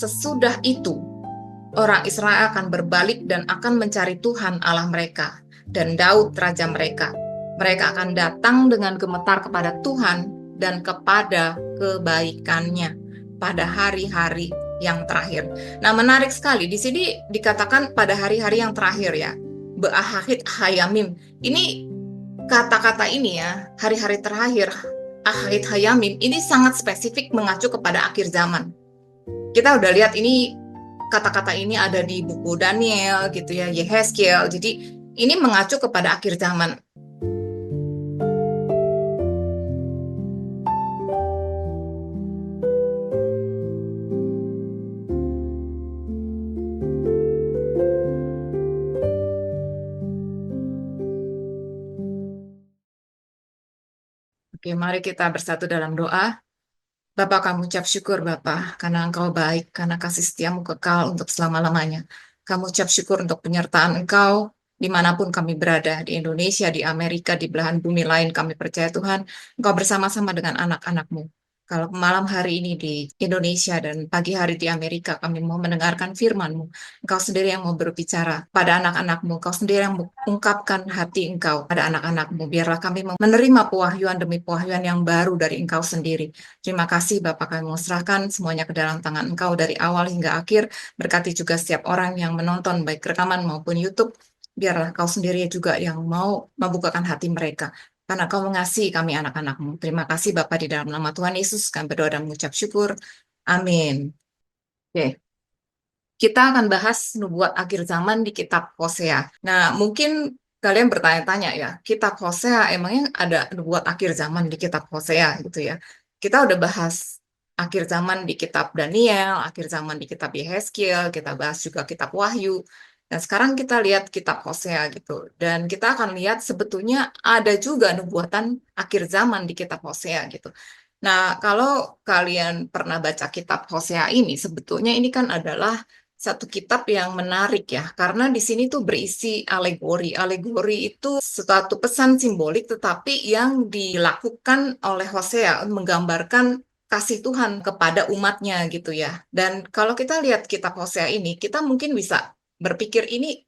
sesudah itu orang Israel akan berbalik dan akan mencari Tuhan Allah mereka dan Daud raja mereka. Mereka akan datang dengan gemetar kepada Tuhan dan kepada kebaikannya pada hari-hari yang terakhir. Nah, menarik sekali. Di sini dikatakan pada hari-hari yang terakhir ya. Be'ahahit hayamim. Ini kata-kata ini ya, hari-hari terakhir, ahahit hayamim, ini sangat spesifik mengacu kepada akhir zaman. Kita udah lihat ini kata-kata ini ada di buku Daniel gitu ya, Yehezkiel. Jadi ini mengacu kepada akhir zaman. Oke, mari kita bersatu dalam doa. Bapa, kami ucap syukur Bapa, karena Engkau baik, karena kasih setiamu kekal untuk selama-lamanya. Kamu ucap syukur untuk penyertaan Engkau, dimanapun kami berada, di Indonesia, di Amerika, di belahan bumi lain, kami percaya Tuhan, Engkau bersama-sama dengan anak-anak-Mu. Kalau malam hari ini di Indonesia dan pagi hari di Amerika, kami mau mendengarkan firman-Mu. Engkau sendiri yang mau berbicara pada anak-anak-Mu. Engkau sendiri yang mengungkapkan hati Engkau pada anak-anak-Mu. Biarlah kami menerima pewahyuan demi pewahyuan yang baru dari Engkau sendiri. Terima kasih Bapak, kami mau serahkan semuanya ke dalam tangan Engkau dari awal hingga akhir. Berkati juga setiap orang yang menonton baik rekaman maupun YouTube. Biarlah Kau sendiri juga yang mau membukakan hati mereka. Karena Kau mengasihi kami anak-anak-Mu. Terima kasih Bapak, di dalam nama Tuhan Yesus kami berdoa dan mengucap syukur. Amin. Oke. Kita akan bahas nubuat akhir zaman di kitab Hosea. Nah, mungkin kalian bertanya-tanya ya, kitab Hosea emangnya ada nubuat akhir zaman di kitab Hosea gitu ya. Kita udah bahas akhir zaman di kitab Daniel, akhir zaman di kitab Yehezkiel, kita bahas juga kitab Wahyu. Dan sekarang kita lihat kitab Hosea gitu. Dan kita akan lihat sebetulnya ada juga nubuatan akhir zaman di kitab Hosea gitu. Nah, kalau kalian pernah baca kitab Hosea ini, sebetulnya ini kan adalah satu kitab yang menarik ya, karena di sini tuh berisi alegori. Alegori itu suatu pesan simbolik, tetapi yang dilakukan oleh Hosea menggambarkan kasih Tuhan kepada umatnya gitu ya. Dan kalau kita lihat kitab Hosea ini, kita mungkin bisa berpikir ini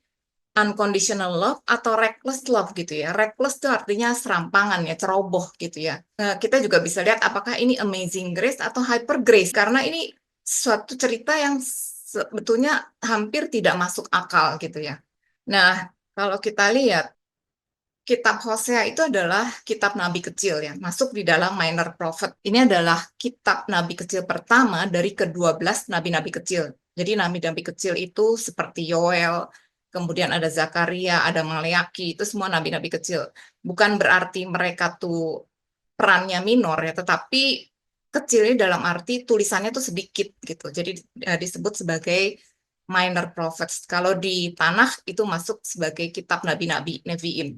unconditional love atau reckless love gitu ya. Reckless itu artinya serampangan ya, ceroboh gitu ya. Nah, kita juga bisa lihat apakah ini amazing grace atau hyper grace, karena ini suatu cerita yang sebetulnya hampir tidak masuk akal gitu ya. Nah, kalau kita lihat kitab Hosea itu adalah kitab nabi kecil ya, masuk di dalam minor prophet. Ini adalah kitab nabi kecil pertama dari ke-12 nabi-nabi kecil. Jadi nabi-nabi kecil itu seperti Yoel, kemudian ada Zakaria, ada Maleaki, itu semua nabi-nabi kecil. Bukan berarti mereka tuh perannya minor ya, tetapi kecilnya dalam arti tulisannya tuh sedikit gitu. Jadi disebut sebagai minor prophets. Kalau di Tanakh itu masuk sebagai kitab nabi-nabi, Nevi'im.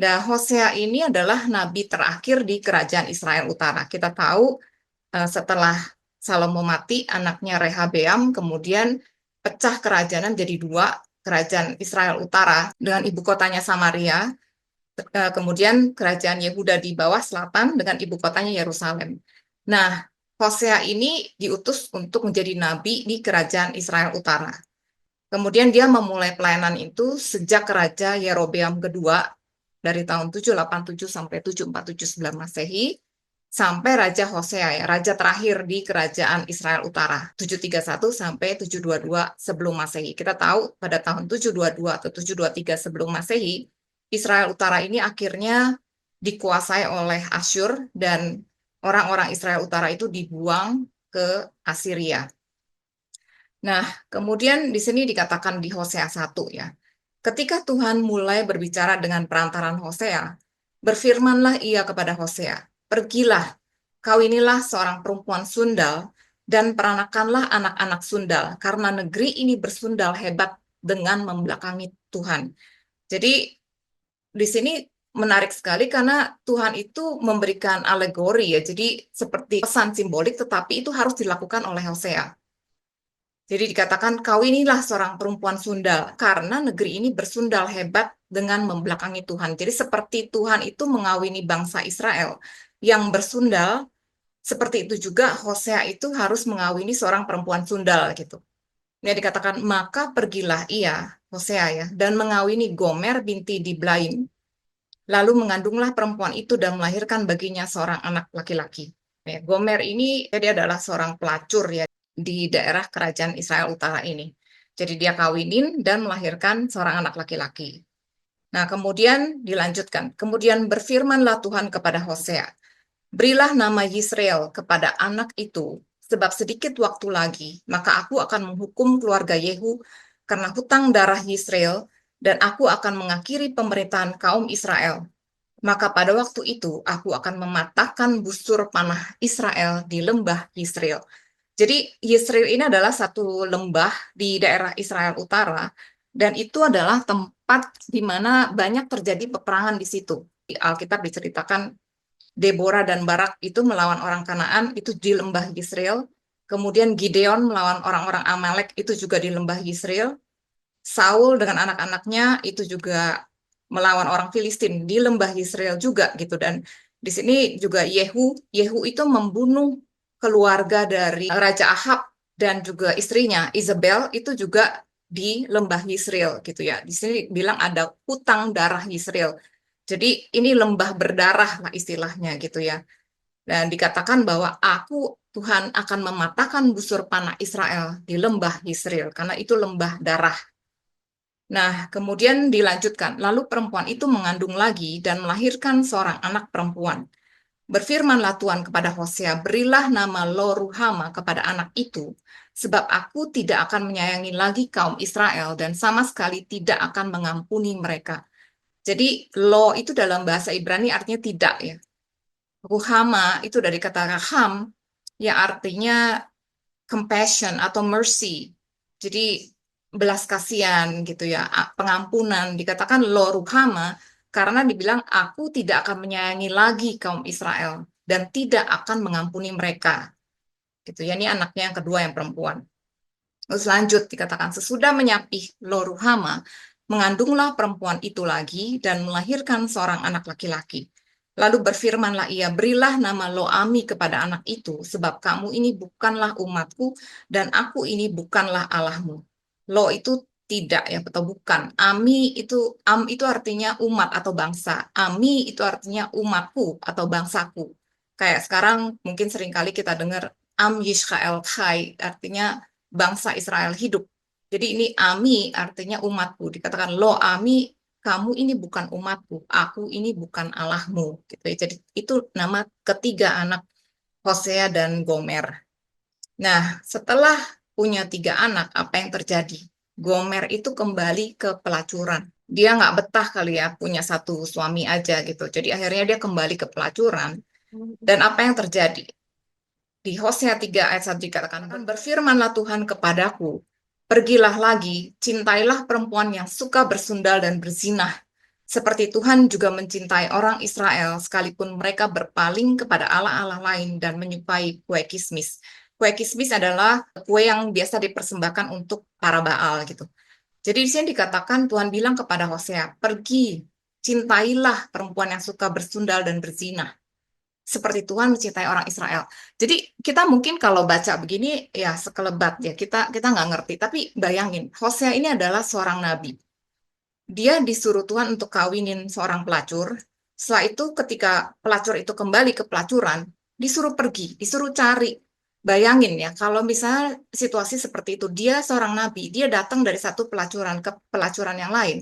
Nah, Hosea ini adalah nabi terakhir di kerajaan Israel Utara. Kita tahu setelah Salomo mati, anaknya Rehabeam kemudian pecah kerajaan jadi dua, kerajaan Israel Utara dengan ibu kotanya Samaria, kemudian kerajaan Yehuda di bawah selatan dengan ibu kotanya Yerusalem. Nah, Hosea ini diutus untuk menjadi nabi di kerajaan Israel Utara. Kemudian dia memulai pelayanan itu sejak Raja Yerobeam kedua dari tahun 787 sampai 747 sebelum Masehi, sampai Raja Hosea ya, raja terakhir di kerajaan Israel Utara, 731 sampai 722 sebelum Masehi. Kita tahu pada tahun 722 atau 723 sebelum Masehi, Israel Utara ini akhirnya dikuasai oleh Asyur dan orang-orang Israel Utara itu dibuang ke Assyria. Nah, kemudian di sini dikatakan di Hosea 1 ya. Ketika Tuhan mulai berbicara dengan perantaran Hosea, berfirmanlah ia kepada Hosea, "Pergilah, kawinilah seorang perempuan sundal dan peranakanlah anak-anak sundal, karena negeri ini bersundal hebat dengan membelakangi Tuhan." Jadi di sini menarik sekali karena Tuhan itu memberikan alegori ya. Jadi seperti pesan simbolik, tetapi itu harus dilakukan oleh Hosea. Jadi dikatakan kawinilah seorang perempuan sundal karena negeri ini bersundal hebat dengan membelakangi Tuhan. Jadi seperti Tuhan itu mengawini bangsa Israel yang bersundal Seperti itu juga Hosea itu harus mengawini seorang perempuan sundal gitu. Ini dikatakan, maka pergilah ia, Hosea ya, dan mengawini Gomer binti Diblaim. Lalu mengandunglah perempuan itu dan melahirkan baginya seorang anak laki-laki. Ya, Gomer ini dia adalah seorang pelacur ya di daerah kerajaan Israel Utara ini. Jadi dia kawinin dan melahirkan seorang anak laki-laki. Nah, kemudian dilanjutkan. Kemudian berfirmanlah Tuhan kepada Hosea, berilah nama Yisrael kepada anak itu, sebab sedikit waktu lagi, maka aku akan menghukum keluarga Yehu karena hutang darah Yisrael, dan aku akan mengakhiri pemerintahan kaum Israel. Maka pada waktu itu, aku akan mematahkan busur panah Israel di lembah Yisrael. Jadi Yisrael ini adalah satu lembah di daerah Israel Utara, dan itu adalah tempat di mana banyak terjadi peperangan di situ. Di Alkitab diceritakan Deborah dan Barak itu melawan orang Kanaan, itu di lembah Yisrael. Kemudian Gideon melawan orang-orang Amalek, itu juga di lembah Yisrael. Saul dengan anak-anaknya itu juga melawan orang Filistin di lembah Yisrael juga gitu. Dan di sini juga Yehu itu membunuh keluarga dari Raja Ahab dan juga istrinya Isabel itu juga di lembah Yisrael gitu ya. Di sini bilang ada hutang darah Yisrael. Jadi ini lembah berdarah lah istilahnya gitu ya. Dan dikatakan bahwa aku Tuhan akan mematahkan busur panah Israel di lembah Yisrael karena itu lembah darah. Nah, kemudian dilanjutkan, lalu perempuan itu mengandung lagi dan melahirkan seorang anak perempuan. Berfirmanlah Tuhan kepada Hosea, berilah nama Lo Ruhama kepada anak itu, sebab aku tidak akan menyayangi lagi kaum Israel dan sama sekali tidak akan mengampuni mereka. Jadi Lo itu dalam bahasa Ibrani artinya tidak ya. Ruhama itu dari kata raham, yang artinya compassion atau mercy. Jadi belas kasihan gitu ya, pengampunan. Dikatakan lo ruhama karena dibilang aku tidak akan menyayangi lagi kaum Israel dan tidak akan mengampuni mereka. Gitu ya, ini anaknya yang kedua yang perempuan. Terus lanjut dikatakan sesudah menyapih lo ruhama, mengandunglah perempuan itu lagi dan melahirkan seorang anak laki-laki. Lalu berfirmanlah ia, berilah nama Lo-ami kepada anak itu, sebab kamu ini bukanlah umatku, dan aku ini bukanlah Allahmu. Lo itu tidak ya, atau bukan. Am itu artinya umat atau bangsa. Ami itu artinya umatku atau bangsaku. Kayak sekarang mungkin seringkali kita dengar Am Yishrael Chai, artinya bangsa Israel hidup. Jadi ini Ami artinya umatku. Dikatakan Lo Ami, kamu ini bukan umatku, aku ini bukan Allahmu. Gitu ya. Jadi itu nama ketiga anak Hosea dan Gomer. Nah, setelah punya tiga anak, apa yang terjadi? Gomer itu kembali ke pelacuran. Dia nggak betah kali ya punya satu suami aja gitu. Jadi akhirnya dia kembali ke pelacuran. Dan apa yang terjadi? Di Hosea 3 ayat 1 dikatakan, berfirmanlah Tuhan kepadaku, pergilah lagi, cintailah perempuan yang suka bersundal dan berzinah, seperti Tuhan juga mencintai orang Israel, sekalipun mereka berpaling kepada allah-allah lain dan menyukai kue kismis. Kue kismis adalah kue yang biasa dipersembahkan untuk para Baal gitu. Jadi di sini dikatakan Tuhan bilang kepada Hosea, pergi, cintailah perempuan yang suka bersundal dan berzinah seperti Tuhan mencintai orang Israel. Jadi kita mungkin kalau baca begini ya sekelebat ya kita nggak ngerti. Tapi bayangin, Hosea ini adalah seorang nabi. Dia disuruh Tuhan untuk kawinin seorang pelacur. Setelah itu ketika pelacur itu kembali ke pelacuran, disuruh pergi, disuruh cari. Bayangin ya, kalau misalnya situasi seperti itu, dia seorang nabi, dia datang dari satu pelacuran ke pelacuran yang lain.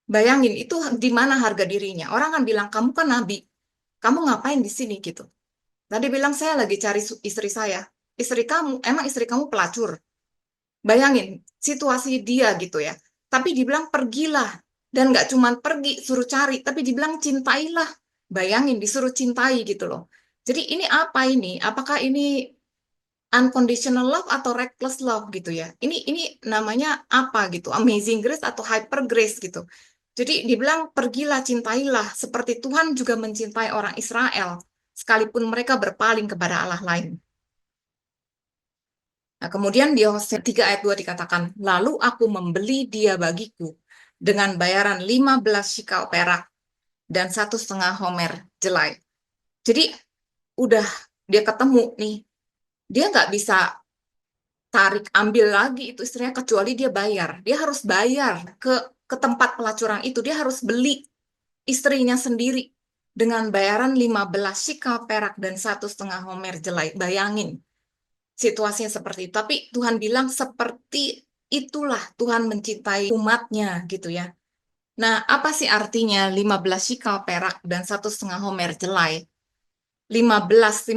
Bayangin, itu di mana harga dirinya? Orang kan bilang, kamu kan nabi, kamu ngapain di sini gitu. Tadi bilang saya lagi cari istri saya. Istri kamu, emang istri kamu pelacur? Bayangin situasi dia gitu ya. Tapi dibilang pergilah. Dan nggak cuma pergi, suruh cari. Tapi dibilang cintailah. Bayangin disuruh cintai gitu loh. Jadi ini apa ini? Apakah ini unconditional love atau reckless love gitu ya? Ini namanya apa gitu? Amazing grace atau hyper grace gitu. Jadi dibilang pergilah, cintailah. Seperti Tuhan juga mencintai orang Israel sekalipun mereka berpaling kepada Allah lain. Nah, kemudian di Hosea 3 ayat 2 dikatakan, lalu aku membeli dia bagiku dengan bayaran 15 shikal perak dan 1,5 homer jelai. Jadi udah dia ketemu nih, dia nggak bisa tarik ambil lagi itu istrinya kecuali dia bayar. Dia harus bayar ke tempat pelacuran itu. Dia harus beli istrinya sendiri dengan bayaran 15 shikal perak dan 1,5 homer jelai. Bayangin situasinya seperti itu. Tapi Tuhan bilang seperti itulah Tuhan mencintai umatnya gitu ya. Nah, apa sih artinya 15 shikal perak dan 1,5 homer jelai? 15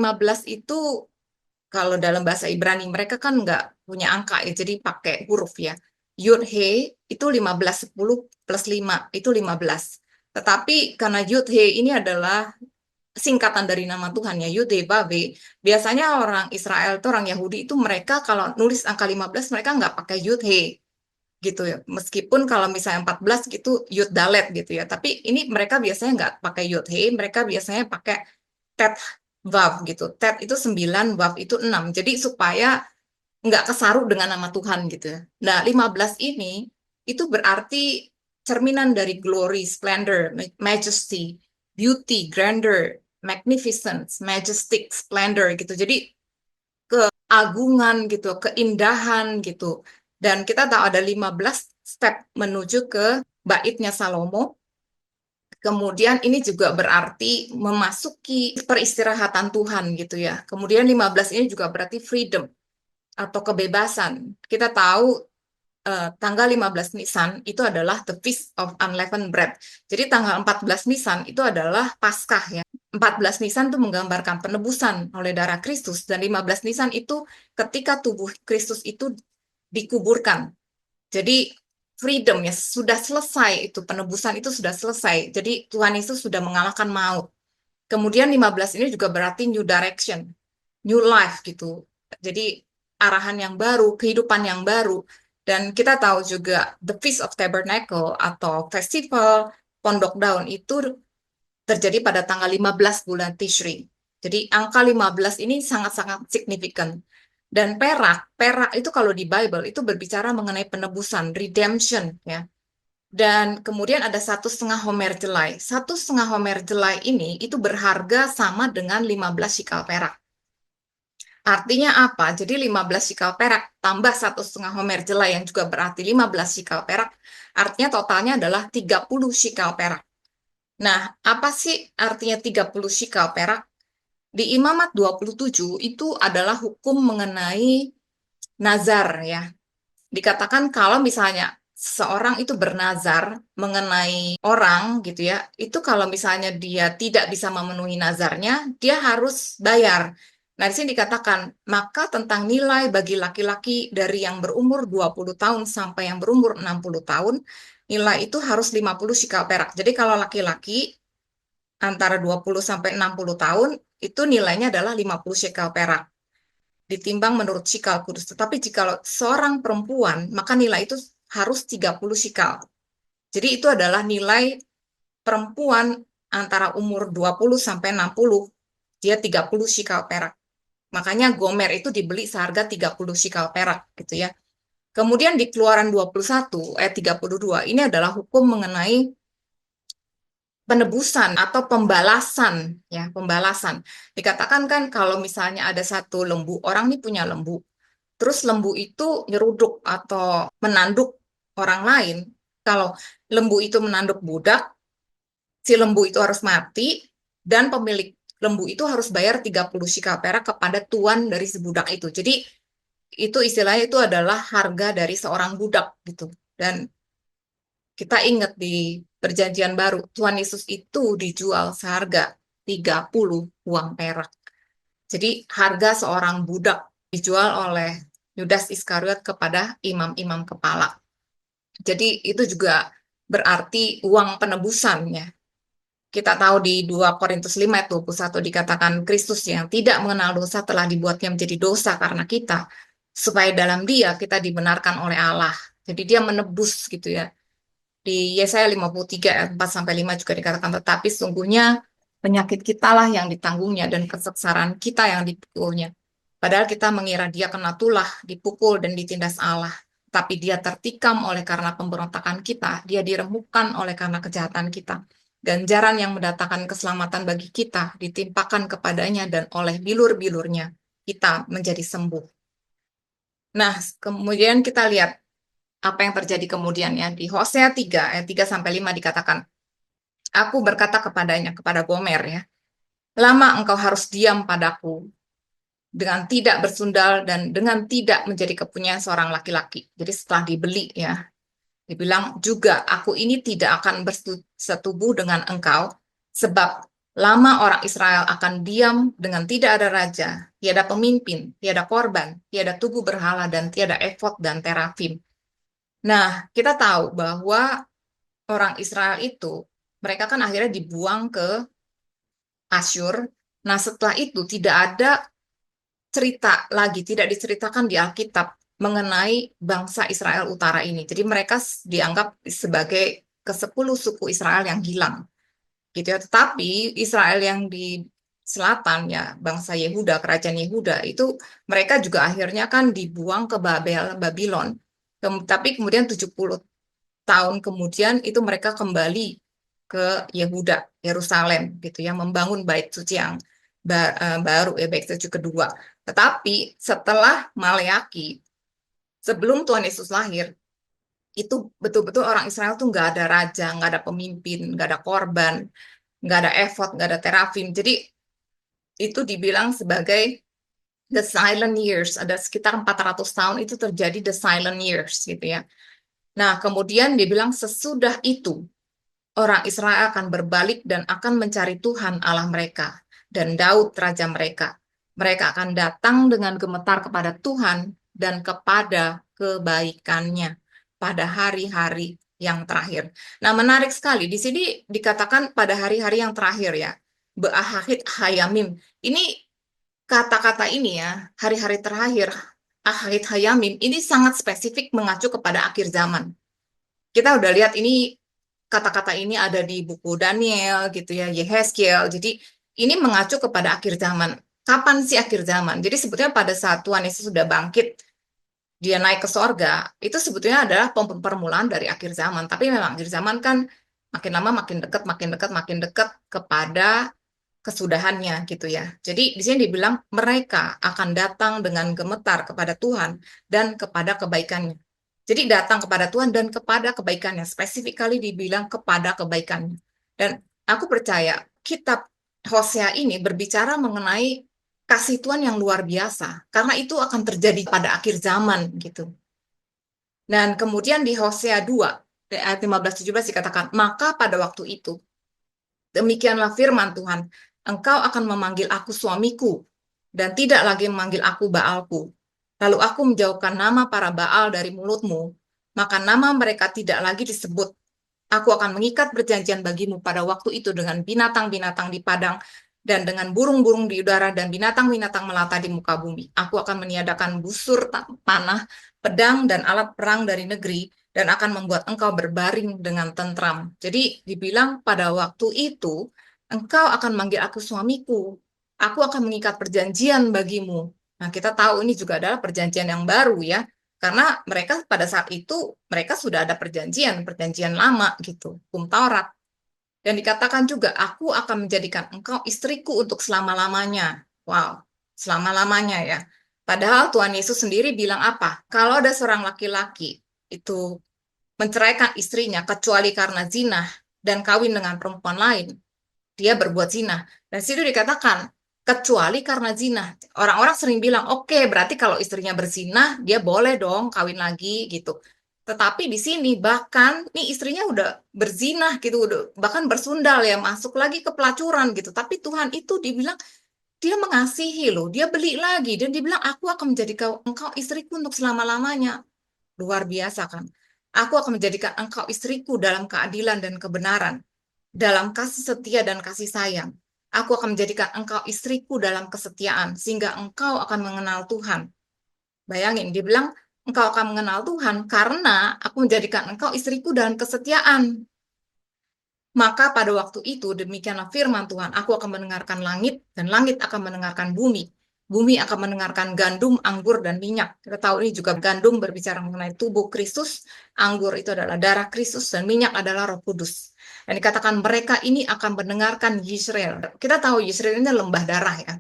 itu kalau dalam bahasa Ibrani mereka kan nggak punya angka ya, jadi pakai huruf ya. Yud He itu 15, 10 plus 5 itu 15. Tetapi karena Yud He ini adalah singkatan dari nama Tuhan ya, Yud He Vav He. Biasanya orang Israel itu orang Yahudi itu mereka kalau nulis angka 15 mereka nggak pakai Yud He gitu ya. Meskipun kalau misalnya 14 gitu Yud Dalet gitu ya. Tapi ini mereka biasanya nggak pakai Yud He, mereka biasanya pakai Tet Vav gitu. Tet itu 9, Vav itu 6. Jadi supaya nggak kesaru dengan nama Tuhan gitu ya. Nah, 15 ini itu berarti cerminan dari glory, splendor, majesty, beauty, grandeur, magnificence, majestic, splendor gitu. Jadi keagungan gitu, keindahan gitu. Dan kita tahu ada 15 step menuju ke baitnya Salomo. Kemudian ini juga berarti memasuki peristirahatan Tuhan gitu ya. Kemudian 15 ini juga berarti freedom atau kebebasan. Kita tahu tanggal 15 Nisan itu adalah the Feast of Unleavened Bread. Jadi tanggal 14 Nisan itu adalah Paskah ya. 14 Nisan itu menggambarkan penebusan oleh darah Kristus dan 15 Nisan itu ketika tubuh Kristus itu dikuburkan. Jadi freedom ya sudah selesai itu penebusan itu sudah selesai. Jadi Tuhan Yesus sudah mengalahkan maut. Kemudian 15 ini juga berarti new direction, new life gitu. Jadi arahan yang baru, kehidupan yang baru. Dan kita tahu juga The Feast of Tabernacle atau Festival Pondok Daun itu terjadi pada tanggal 15 bulan Tishri. Jadi angka 15 ini sangat-sangat signifikan. Dan perak itu kalau di Bible itu berbicara mengenai penebusan, redemption ya. Dan kemudian ada 1,5 homer jelai. 1,5 homer jelai ini itu berharga sama dengan 15 shikal perak. Artinya apa? Jadi 15 shikal perak tambah 1,5 homer jelai yang juga berarti 15 shikal perak. Artinya totalnya adalah 30 shikal perak. Nah, apa sih artinya 30 shikal perak? Di Imamat 27 itu adalah hukum mengenai nazar ya. Dikatakan kalau misalnya seorang itu bernazar mengenai orang gitu ya, itu kalau misalnya dia tidak bisa memenuhi nazarnya, dia harus bayar. Nah, di sini dikatakan, maka tentang nilai bagi laki-laki dari yang berumur 20 tahun sampai yang berumur 60 tahun, nilai itu harus 50 shikal perak. Jadi kalau laki-laki antara 20 sampai 60 tahun, itu nilainya adalah 50 shekel perak. Ditimbang menurut shikal kudus. Tetapi jika seorang perempuan, maka nilai itu harus 30 shikal. Jadi itu adalah nilai perempuan antara umur 20 sampai 60, dia 30 shikal perak. Makanya gomer itu dibeli seharga 30 shikal perak gitu ya. Kemudian di Keluaran 21 ayat 32 ini adalah hukum mengenai penebusan atau pembalasan ya pembalasan dikatakan kan kalau misalnya ada satu lembu orang nih punya lembu terus lembu itu nyeruduk atau menanduk orang lain kalau lembu itu menanduk budak si lembu itu harus mati dan pemilik lembu itu harus bayar 30 shikal perak kepada tuan dari si budak itu jadi itu istilahnya itu adalah harga dari seorang budak gitu dan kita ingat di Perjanjian Baru, Tuhan Yesus itu dijual seharga 30 uang perak. Jadi harga seorang budak dijual oleh Yudas Iskariot kepada imam-imam kepala. Jadi itu juga berarti uang penebusannya. Kita tahu di 2 Korintus 5 ayat 21 dikatakan Kristus yang tidak mengenal dosa telah dibuatnya menjadi dosa karena kita, supaya dalam dia kita dibenarkan oleh Allah. Jadi dia menebus gitu ya. Di Yesaya 53 ayat 4 sampai 5 juga dikatakan tetapi sungguhnya penyakit kita lah yang ditanggungnya dan kesengsaraan kita yang dipikulnya. Padahal kita mengira dia kena tulah, dipukul dan ditindas Allah. Tapi dia tertikam oleh karena pemberontakan kita, dia diremukkan oleh karena kejahatan kita. ganjaran yang mendatangkan keselamatan bagi kita ditimpakan kepadanya dan oleh bilur-bilurnya kita menjadi sembuh. Nah, kemudian kita lihat apa yang terjadi kemudian ya. Di Hosea 3 ayat 3 sampai 5 dikatakan, aku berkata kepadanya, kepada Gomer ya, lama engkau harus diam padaku dengan tidak bersundal dan dengan tidak menjadi kepunyaan seorang laki-laki. Jadi setelah dibeli ya, dibilang juga aku ini tidak akan bersetubuh dengan engkau, sebab lama orang Israel akan diam dengan tidak ada raja, tiada pemimpin, tiada korban, tiada tugu berhala, dan tiada efod dan terafim. Nah, kita tahu bahwa orang Israel itu, mereka kan akhirnya dibuang ke Asyur. Nah, setelah itu tidak ada cerita lagi, tidak diceritakan di Alkitab mengenai bangsa Israel Utara ini. Jadi mereka dianggap sebagai ke-10 suku Israel yang hilang, gitu ya. Tetapi Israel yang di selatan ya, bangsa Yehuda, kerajaan Yehuda itu mereka juga akhirnya kan dibuang ke Babylon. Tapi kemudian 70 tahun kemudian itu mereka kembali ke Yehuda, Yerusalem gitu ya, membangun bait suci yang baru ya, bait suci kedua. Tetapi setelah Maleaki, sebelum Tuhan Yesus lahir, itu betul-betul orang Israel tuh nggak ada raja, nggak ada pemimpin, nggak ada korban, nggak ada efod, nggak ada terafim. Jadi itu dibilang sebagai the silent years. Ada sekitar 400 tahun itu terjadi the silent years gitu ya. Nah, kemudian dibilang sesudah itu orang Israel akan berbalik dan akan mencari Tuhan Allah mereka dan Daud raja mereka. Mereka akan datang dengan gemetar kepada Tuhan dan kepada kebaikannya pada hari-hari yang terakhir. Nah, menarik sekali. Di sini dikatakan pada hari-hari yang terakhir ya. Be'ahahid hayamim. Ini kata-kata ini ya, hari-hari terakhir, ahahid hayamim, ini sangat spesifik mengacu kepada akhir zaman. Kita udah lihat ini kata-kata ini ada di buku Daniel gitu ya, Yehezkiel. Jadi ini mengacu kepada akhir zaman. Kapan sih akhir zaman? Jadi sebetulnya pada saat Tuhan Yesus sudah bangkit, dia naik ke sorga, itu sebetulnya adalah permulaan dari akhir zaman. Tapi memang akhir zaman kan makin lama makin dekat kepada kesudahannya gitu ya. Jadi di sini dibilang mereka akan datang dengan gemetar kepada Tuhan dan kepada kebaikannya. Jadi datang kepada Tuhan dan kepada kebaikannya. Spesifik kali dibilang kepada kebaikannya. Dan aku percaya kitab Hosea ini berbicara mengenai kasih Tuhan yang luar biasa. Karena itu akan terjadi pada akhir zaman gitu. Dan kemudian di Hosea 2, ayat 15-17 dikatakan, maka pada waktu itu, demikianlah firman Tuhan, engkau akan memanggil aku suamiku, dan tidak lagi memanggil aku Baalku. Lalu aku menjauhkan nama para Baal dari mulutmu, maka nama mereka tidak lagi disebut. Aku akan mengikat perjanjian bagimu pada waktu itu dengan binatang-binatang di padang, dan dengan burung-burung di udara, dan binatang-binatang melata di muka bumi. Aku akan meniadakan busur panah, pedang, dan alat perang dari negeri, dan akan membuat engkau berbaring dengan tentram. Jadi dibilang pada waktu itu, engkau akan manggil aku suamiku. Aku akan mengikat perjanjian bagimu. Nah, kita tahu ini juga adalah perjanjian yang baru ya. Karena mereka pada saat itu, mereka sudah ada perjanjian lama gitu, hukum Taurat. Dan dikatakan juga, aku akan menjadikan engkau istriku untuk selama-lamanya. Wow, selama-lamanya ya. Padahal Tuhan Yesus sendiri bilang apa? Kalau ada seorang laki-laki itu menceraikan istrinya kecuali karena zina dan kawin dengan perempuan lain, dia berbuat zina. Dan situ dikatakan, kecuali karena zina. Orang-orang sering bilang, oke, berarti kalau istrinya berzina, dia boleh dong kawin lagi gitu. Tetapi di sini bahkan nih istrinya udah berzina gitu, udah bahkan bersundal ya, masuk lagi ke pelacuran gitu. Tapi Tuhan itu dibilang dia mengasihi loh, dia beli lagi dan dibilang aku akan menjadi engkau istriku untuk selama-lamanya. Luar biasa kan? Aku akan menjadikan engkau istriku dalam keadilan dan kebenaran, dalam kasih setia dan kasih sayang. Aku akan menjadikan engkau istriku dalam kesetiaan, sehingga engkau akan mengenal Tuhan. Bayangin, dia bilang, engkau akan mengenal Tuhan karena aku menjadikan engkau istriku dalam kesetiaan. Maka pada waktu itu, demikianlah firman Tuhan, aku akan mendengarkan langit, dan langit akan mendengarkan bumi. Bumi akan mendengarkan gandum, anggur, dan minyak. Kita tahu ini juga gandum berbicara mengenai tubuh Kristus, anggur itu adalah darah Kristus, dan minyak adalah Roh Kudus. Dan dikatakan mereka ini akan mendengarkan Yisrael. Kita tahu Yisrael ini lembah darah ya,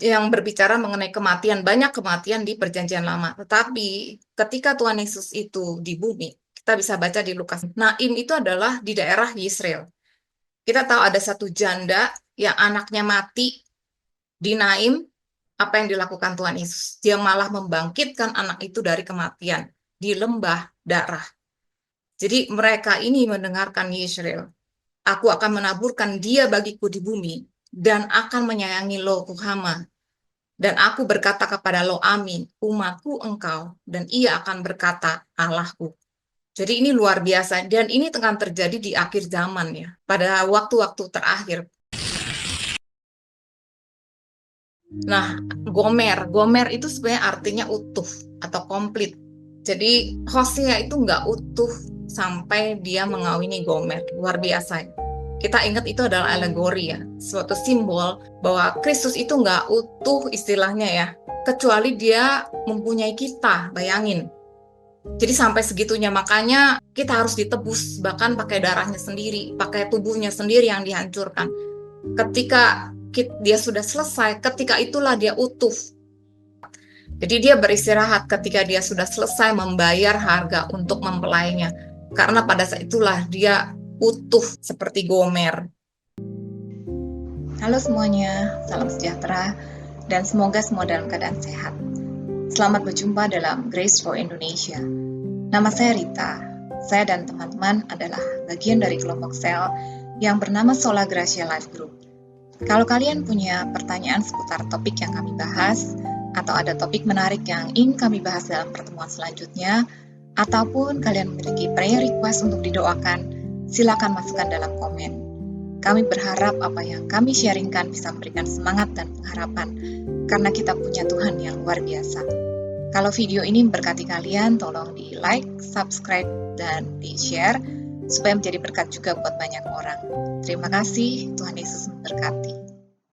yang berbicara mengenai kematian, banyak kematian di Perjanjian Lama. Tetapi ketika Tuhan Yesus itu di bumi, kita bisa baca di Lukas. Naim itu adalah di daerah Yisrael. Kita tahu ada satu janda yang anaknya mati di Naim. Apa yang dilakukan Tuhan Yesus? Dia malah membangkitkan anak itu dari kematian di lembah darah. Jadi mereka ini mendengarkan Yisrael. Aku akan menaburkan dia bagiku di bumi dan akan menyayangi lo Kuhama. Dan aku berkata kepada lo amin, umatku engkau, dan ia akan berkata Allahku. Jadi ini luar biasa, dan ini akan terjadi di akhir zaman ya, pada waktu-waktu terakhir. Nah, Gomer itu sebenarnya artinya utuh atau komplit. Jadi Hosea itu nggak utuh sampai dia mengawini Gomer. Luar biasa. Kita ingat itu adalah alegori ya, suatu simbol bahwa Kristus itu nggak utuh istilahnya ya, kecuali dia mempunyai kita, bayangin. Jadi sampai segitunya, makanya kita harus ditebus, bahkan pakai darahnya sendiri, pakai tubuhnya sendiri yang dihancurkan. Ketika dia sudah selesai, ketika itulah dia utuh. Jadi dia beristirahat ketika dia sudah selesai membayar harga untuk mempelainya. Karena pada saat itulah dia utuh seperti Gomer. Halo semuanya, salam sejahtera, dan semoga semua dalam keadaan sehat. Selamat berjumpa dalam Grace for Indonesia. Nama saya Rita. Saya dan teman-teman adalah bagian dari kelompok sel yang bernama Sola Gracia Life Group. Kalau kalian punya pertanyaan seputar topik yang kami bahas, atau ada topik menarik yang ingin kami bahas dalam pertemuan selanjutnya, ataupun kalian memiliki prayer request untuk didoakan, silakan masukkan dalam komen. Kami berharap apa yang kami sharingkan bisa memberikan semangat dan pengharapan, karena kita punya Tuhan yang luar biasa. Kalau video ini memberkati kalian, tolong di like, subscribe, dan di share, supaya menjadi berkat juga buat banyak orang. Terima kasih, Tuhan Yesus memberkati.